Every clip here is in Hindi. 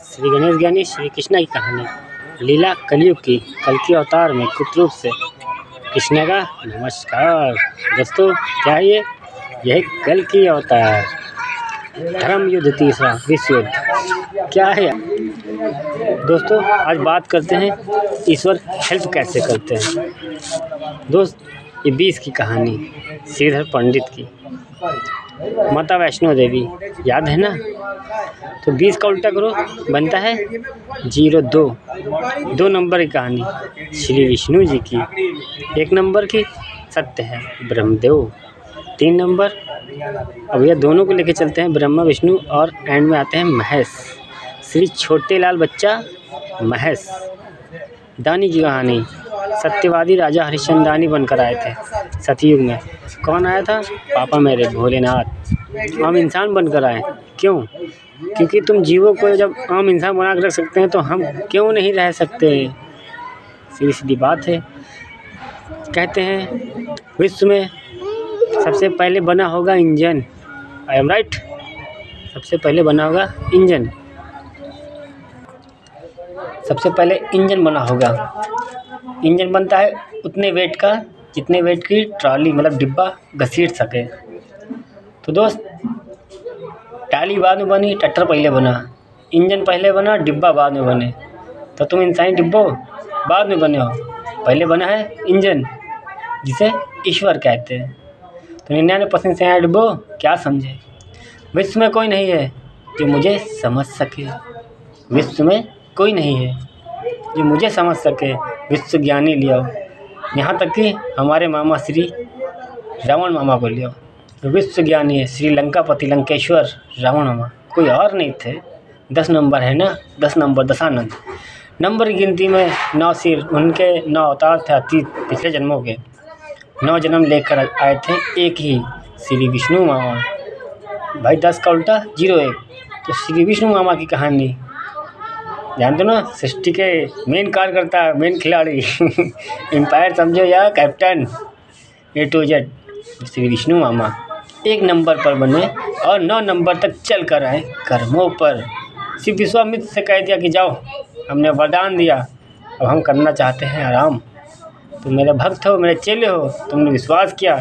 श्री गणेश ज्ञानी श्री कृष्ण की कहानी लीला कलयुग की कल की अवतार में गुप्त रूप से कृष्ण का नमस्कार। दोस्तों क्या है यह कल की अवतार धर्म युद्ध तीसरा विश्व युद्ध क्या है दोस्तों। आज बात करते हैं ईश्वर हेल्प कैसे करते हैं। दोस्त ये 20 की कहानी श्रीधर पंडित की माता वैष्णो देवी याद है ना। तो 20 का उल्टा करो बनता है 02। 2 नंबर की कहानी श्री विष्णु जी की। 1 नंबर की सत्य है ब्रह्मदेव। 3 नंबर अब यह दोनों को लेके चलते हैं ब्रह्मा विष्णु और एंड में आते हैं महेश श्री छोटे लाल बच्चा महेश। दानी की कहानी सत्यवादी राजा हरिश्चंद्रानी बनकर आए थे सतयुग में। कौन आया था? पापा मेरे भोलेनाथ। आम इंसान बनकर आए क्यों? क्योंकि तुम जीवों को जब आम इंसान बना कर रख सकते हैं तो हम क्यों नहीं रह सकते। सीधी सीधी बात है। कहते हैं विश्व में सबसे पहले बना होगा इंजन। I am right. सबसे पहले बना होगा इंजन। सबसे पहले इंजन बना होगा। इंजन बनता है उतने वेट का जितने वेट की ट्रॉली मतलब डिब्बा घसीट सके। तो दोस्त ट्रॉली बाद में बनी, ट्रैक्टर पहले बना, इंजन पहले बना, डिब्बा बाद में बने। तो तुम इंसानी डिब्बो बाद में बने हो, पहले बना है इंजन जिसे ईश्वर कहते हैं। तो 99% से आया डिब्बो क्या समझे। विश्व में कोई नहीं है जो मुझे समझ सके। विश्व में कोई नहीं है जो मुझे समझ सके। विश्व ज्ञानी लिया यहाँ तक कि हमारे मामा श्री रावण मामा को लिया। तो विश्व ज्ञानी है श्रीलंकापति लंकेश्वर रावण मामा, कोई और नहीं थे। 10 नंबर है ना, 10 नंबर दशानंद। नंबर की गिनती में 9 सिर, उनके 9 अवतार थे अतीत पिछले जन्मों के। 9 जन्म लेकर आए थे एक ही श्री विष्णु मामा। भाई 10 का उल्टा 01। तो श्री विष्णु मामा की कहानी जानते हो ना, सृष्टि के मेन कार्यकर्ता, मेन खिलाड़ी एम्पायर समझो या captain A to Z Shri Vishnu mama 1 number पर बने और 9 नंबर तक चल कर आए कर्मों पर। सिर्फ विश्वामित्र से कह दिया कि जाओ, हमने वरदान दिया, अब हम करना चाहते हैं आराम। तुम मेरे भक्त हो, मेरे चेले हो, तुमने विश्वास किया,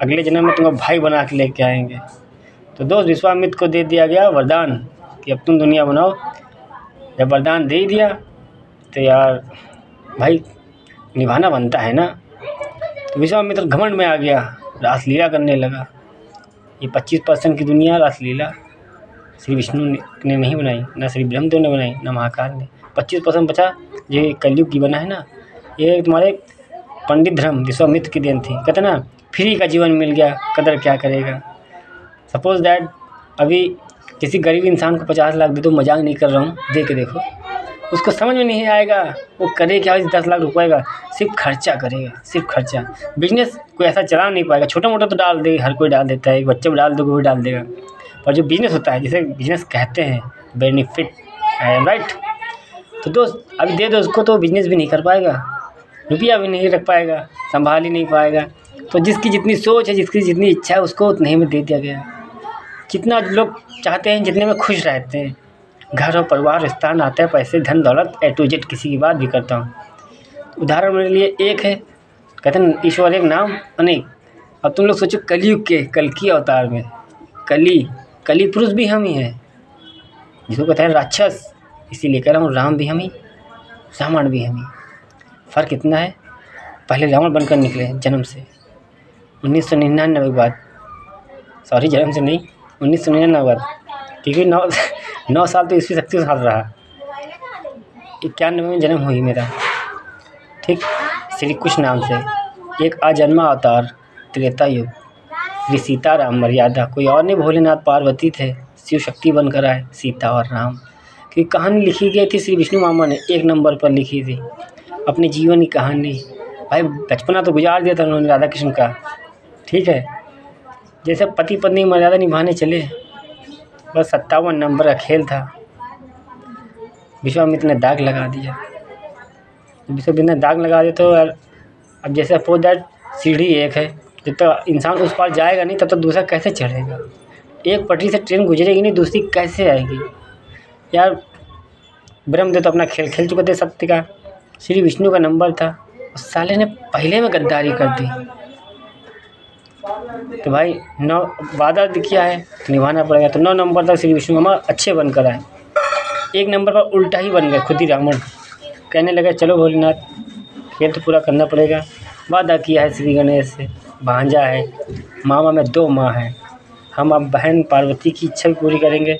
अगले जन्म में तुम्हें भाई बना के लेके आएंगे। तो दोस्त विश्वामित्र को दे दिया गया वरदान कि अब तुम दुनिया बनाओ। जब वरदान दे दिया तो यार भाई निभाना बनता है ना। तो विश्वामित्र घमंड में आ गया, रासलीला करने लगा। ये 25% की दुनिया रासलीला श्री विष्णु ने नहीं बनाई, ना श्री ब्रह्मदेव ने बनाई, ना महाकाल ने। 25% बचा ये कलयुग की बना है ना। ये तुम्हारे पंडित धर्म विश्वामित्र की देन थी। कहते ना फ्री का जीवन मिल गया, कदर क्या करेगा। सपोज दैट अभी किसी गरीब इंसान को 50 लाख दे दो, मजाक नहीं कर रहा हूँ, दे के देखो, उसको समझ में नहीं आएगा वो करे क्या। 10 लाख रुपए का सिर्फ खर्चा करेगा, सिर्फ खर्चा। बिजनेस कोई ऐसा चला नहीं पाएगा। छोटा मोटा तो डाल दे, हर कोई डाल देता है, एक बच्चे को डाल दो कोई डाल देगा। पर जो बिजनेस होता है, जिसे बिजनेस कहते हैं, बेनिफिट राइट। तो दोस्त अभी दे दो उसको तो बिजनेस भी नहीं कर पाएगा, रुपया भी नहीं रख पाएगा, संभाल ही नहीं पाएगा। तो जिसकी जितनी सोच है, जिसकी जितनी इच्छा है, उसको उतने ही में दे दिया गया। जितना लोग चाहते हैं, जितने में खुश रहते हैं, घर और परिवार विस्तार आता है, पैसे धन दौलत A to Z किसी की बात भी करता हूँ। उदाहरण मेरे लिए एक है, कहते हैं ईश्वर एक नाम अनेक। अब तुम लोग सोचो कलयुग के कल की अवतार में कली पुरुष भी हम ही हैं, जिसको कहते हैं राक्षस। इसीलिए कह रहा हूँ राम भी हम ही, रावण भी हम ही। फ़र्क इतना है, पहले रावण बनकर निकले जन्म से 1999 के बाद, सॉरी जन्म से नहीं 1999 बाद, क्योंकि 9 साल तो ईश्वरी शक्ति के साथ रहा। 91 में जन्म हुई मेरा, ठीक। श्री कृष्ण नाम से एक अजन्मा अवतार त्रेता युग श्री सीताराम मर्यादा। कोई और नहीं, भोलेनाथ पार्वती थे, शिव शक्ति बनकर आए सीता और राम। क्योंकि कहानी लिखी गई थी श्री विष्णु मामा ने 1 नंबर पर लिखी थी अपने जीवन की कहानी। भाई बचपना तो गुजार दिया था उन्होंने राधा कृष्ण का, ठीक है। जैसे पति पत्नी मर्यादा निभाने चले, बस 57 नंबर का खेल था। विश्वामित्र ने दाग लगा दिया। विश्वामित्र ने दाग लगा दिया तो यार अब जैसे सपोज दैट सीढ़ी एक है, जब तक इंसान उस पार जाएगा नहीं तब तक दूसरा कैसे चढ़ेगा। एक पटरी से ट्रेन गुजरेगी नहीं, दूसरी कैसे आएगी। यार ब्रह्मदेव तो अपना खेल खेल चुके थे सत्य का, श्री विष्णु का नंबर था, उस साले ने पहले में गद्दारी कर दी। तो भाई 9 वादा किया है तो निभाना पड़ेगा। तो 9 नंबर तक श्री विष्णु हमारा अच्छे बनकर आए, 1 नंबर पर उल्टा ही बन गए खुद ही रावण। कहने लगे चलो भोलेनाथ खेल तो पूरा करना पड़ेगा। वादा किया है श्री गणेश से, भांजा है, मामा में 2 माँ हैं, हम अब बहन पार्वती की इच्छा भी पूरी करेंगे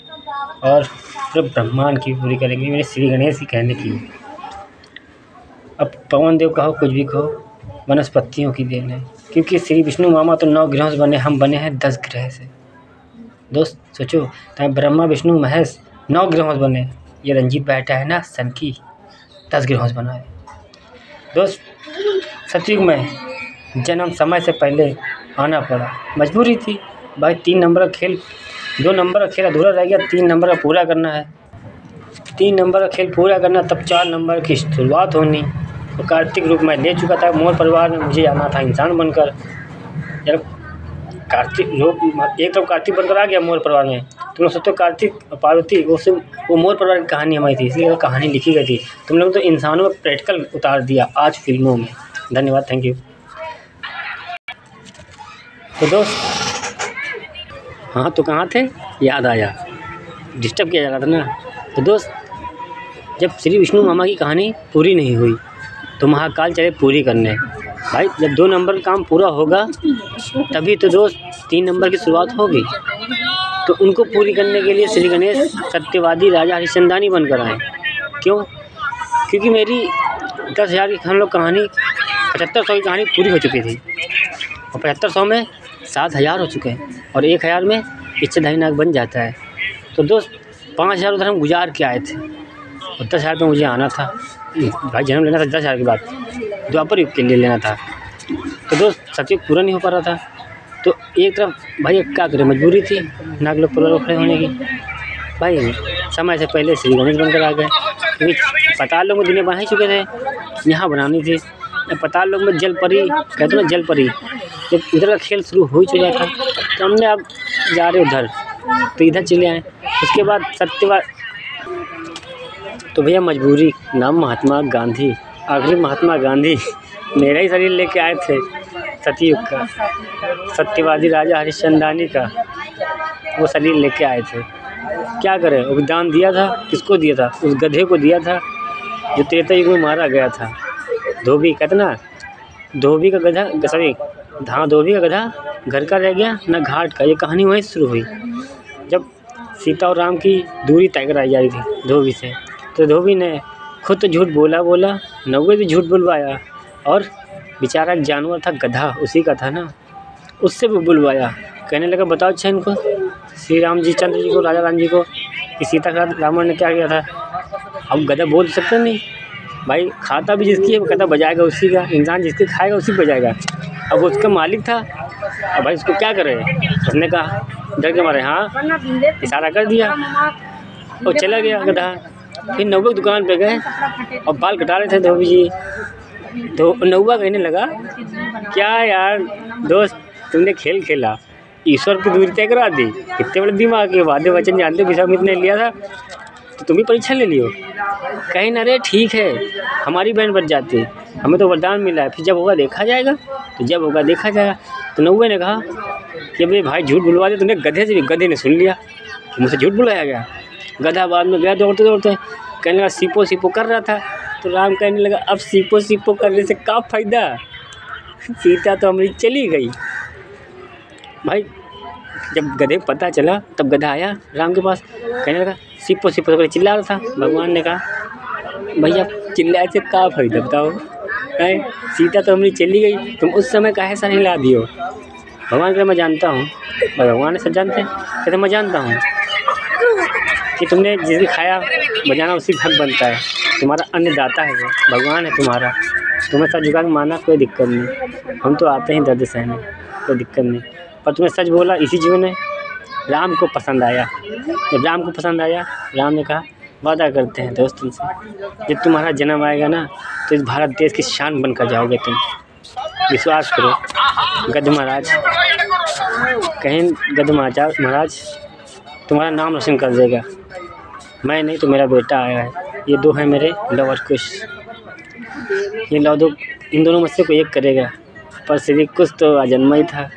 और पूरे ब्रह्मांड की पूरी करेंगे, मेरे श्री गणेश ही कहने की। अब पवन देव कहो कुछ भी कहो, वनस्पतियों की देन है, क्योंकि श्री विष्णु मामा तो 9 ग्रहों से बने, हम बने हैं 10 ग्रह से। दोस्त सोचो, तो ब्रह्मा विष्णु महेश 9 ग्रहों से बने, ये रंजीत बैठा है ना सन की 10 ग्रहों से बना है। दोस्त सतयुग में जन्म समय से पहले आना पड़ा, मजबूरी थी भाई। 3 नंबर का खेल, 2 नंबर का खेल अधूरा रह गया, 3 नंबर का पूरा करना है। 3 नंबर का खेल पूरा करना, तब 4 नंबर की शुरुआत होनी। तो कार्तिक रूप में ले चुका था मोर परिवार में, मुझे आना था इंसान बनकर। यार कार्तिक रूप एक तो कार्तिक बनकर आ गया मोर परिवार में, तुम लोग सोचो कार्तिक पार्वती वो मोर परिवार की कहानी हमारी थी, इसलिए वो कहानी लिखी गई थी। तुम लोग तो इंसानों में प्रैक्टिकल उतार दिया आज फिल्मों में। धन्यवाद, थैंक यू। तो दोस्त हाँ तो कहाँ थे, याद आया, डिस्टर्ब किया जा रहा था ना। तो दोस्त जब श्री विष्णु मामा की कहानी पूरी नहीं हुई तो महाकाल चले पूरी करने। भाई जब 2 नंबर का काम पूरा होगा तभी तो दोस्त 3 नंबर की शुरुआत होगी। तो उनको पूरी करने के लिए श्री गणेश सत्यवादी राजा हरिश्चंदानी बनकर आए। क्यों? क्योंकि मेरी 10,000 की हम लोग कहानी 7500 की कहानी पूरी हो चुकी थी, और 7500 में 7,000 हो चुके हैं, और 1,000 में इच्छाधारी नाग बन जाता है। तो दोस्त 5,000 उधर हम गुजार के आए थे, और 10,000 पे मुझे आना था। भाई जन्म लेना था 10,000 के बाद, द्वापर युग के लिए लेना था। तो दोस्त सत्युग पूरा नहीं हो पा रहा था। तो एक तरफ भाई क्या करें, मजबूरी थी नाग लोग पर खड़े होने की। भाई समय से पहले श्री गणेश बनकर आ गए, क्योंकि पताल लोग में दुनिया बना ही चुके थे, यहाँ बनानी थी। पताल लोग में जल परी कहते ना, जल परी, जब उधर का खेल शुरू हो चुका था तो हमने अब जा रहे उधर, तो इधर चले आए। उसके बाद सत्यवाद, तो भैया मजबूरी, नाम महात्मा गांधी, आखिरी महात्मा गांधी मेरा ही शरीर लेके आए थे सतयुग का, सत्यवादी राजा हरिश्चंदानी का वो शरीर लेके आए थे। क्या करें, वो दान दिया था, किसको दिया था? उस गधे को दिया था जो त्रेता युग में मारा गया था। धोबी कहते ना, धोबी का गधा, सॉरी हाँ धोबी का गधा घर का रह गया ना घाट का। ये कहानी वहीं शुरू हुई जब सीता और राम की दूरी तय कराई जा रही थी धोबी से। तो धोबी ने खुद तो झूठ बोला, नौवे भी झूठ बुलवाया, और बेचारा एक जानवर था गधा, उसी का था ना, उससे भी बुलवाया। कहने लगा बताओ अच्छा इनको, श्री राम जी चंद्र जी को, राजा राम जी को, कि सीता का रावण ने क्या किया था। अब गधा बोल सकते नहीं भाई, खाता भी जिसकी है वो कहता बजाएगा उसी का, इंसान जिसके खाएगा उसी को बजाएगा। अब उसका मालिक था, अब भाई उसको क्या करे। उसने कहा डर के मारे हाँ, इशारा कर दिया और चला गया गधा। फिर नौवे दुकान पे गए और बाल कटा रहे थे धोबी जी। तो नौवा कहने लगा क्या यार दोस्त, तुमने खेल खेला, ईश्वर की दूरी तय करा दी, कितने बड़े दिमाग के वादे वचन जानते, विश्वामित्र ने लिया था तो तुम भी परीक्षा ले लियो। कहीं ना रे ठीक है, हमारी बहन बच जाती, हमें तो वरदान मिला है, फिर जब होगा देखा जाएगा। तो जब होगा देखा जाएगा। तो नौवे ने कहा कि अबे भाई झूठ बुलवा दिया तुमने गधे से भी। गधे ने सुन लिया मुझसे झूठ बुलाया गया। गधा बाद में गया दौड़ते दौड़ते, कहने लगा सीपो सीपो कर रहा था। तो राम कहने लगा अब सीपो सीपो करने से क्या फ़ायदा, सीता तो हमारी चली गई। भाई जब गधे को पता चला तब गधा आया राम के पास, कहने लगा सीपो सीपो करके चिल्ला रहा था। भगवान ने कहा भैया चिल्लाए से क्या फ़ायदा बताओ, है सीता तो हमारी चली गई, तुम उस समय काहे सा हिला दियो। भगवान का मैं जानता हूँ, भगवान ने सब जानते हैं, कहते मैं जानता हूँ कि तुमने जिसे खाया बजाना उसी हक बनता है, तुम्हारा अन्नदाता है वो, भगवान है तुम्हारा, तुम्हें सच झुका के माना कोई दिक्कत नहीं, हम तो आते हैं दर्द सहने, कोई दिक्कत नहीं। पर तुम्हें सच बोला इसी जीवन में राम को पसंद आया। जब राम को पसंद आया, राम ने कहा वादा करते हैं दोस्त तुमसे, जब तुम्हारा जन्म आएगा ना तो इस भारत देश की शान बनकर जाओगे तुम, विश्वास करो। गद्द महाराज कहें, गद्द महाराज तुम्हारा नाम रोशन कर देगा। मैं नहीं तो मेरा बेटा आया है। ये 2 हैं मेरे लवर कुश। ये इन दोनों में से कोई एक करेगा। पर श्री कुश तो अजन्मा ही था।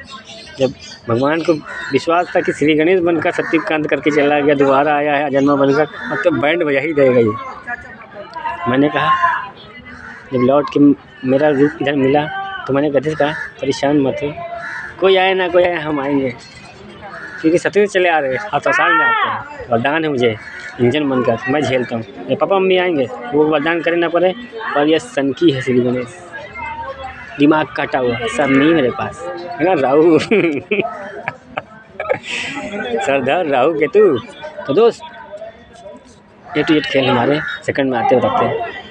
जब भगवान को विश्वास था कि श्री गणेश बनकर सत्यकांत करके चला गया, दोबारा आया है अजन्मा बनकर, अब तो बैंड बजा ही देगा ये। मैंने कहा जब लौट के मेरा रूप इधर मिला तो मैंने गधे से कहा परेशान मत हो, कोई आए ना कोई आए हम आएंगे, क्योंकि सत्य चले आ रहे आप आसान में आते हैं। वरदान है मुझे इंजन बनकर, मैं झेलता हूँ। मेरे पापा मम्मी आएंगे वो वरदान करे ना पड़े, पर यह सनकी है श्री गणेश, दिमाग काटा हुआ, सब नहीं मेरे पास है ना राहु। सरदार राहु केतु। तो दोस्त 8 खेल हमारे सेकंड में आते हो रखते हैं।